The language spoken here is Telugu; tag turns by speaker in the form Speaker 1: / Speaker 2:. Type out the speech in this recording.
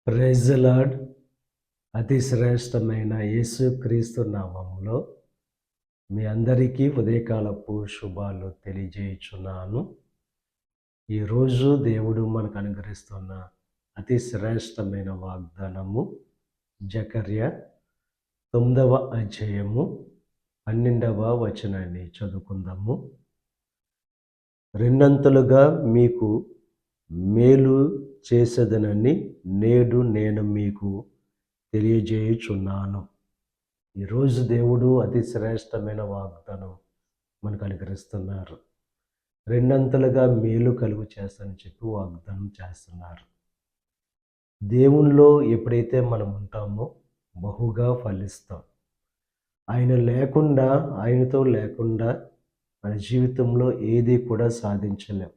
Speaker 1: Praise the lord. అతి శ్రేష్టమైన యేసుక్రీస్తు నామములో మీ అందరికీ ఉదయకాలపు శుభాలు తెలియజేయుచున్నాను. ఈరోజు దేవుడు మనకు అనుగ్రహిస్తున్న అతి శ్రేష్టమైన వాగ్దానము జకర్య 9వ అధ్యాయము 12వ వచనాన్ని చదువుకుందాము. రెండంతలుగా మీకు మేలు చేసేదనని నేడు నేను మీకు తెలియజేయుచున్నాను. ఈరోజు దేవుడు అతి శ్రేష్టమైన వాగ్దానం మనకు అనుగ్రహిస్తున్నారు. రెండంతలుగా మేలు కలుగు చేస్తానని చెప్పి వాగ్దానం చేస్తున్నారు. దేవునిలో ఎప్పుడైతే మనం ఉంటామో బహుగా ఫలిస్తాం. ఆయనతో లేకుండా మన జీవితంలో ఏది కూడా సాధించలేం.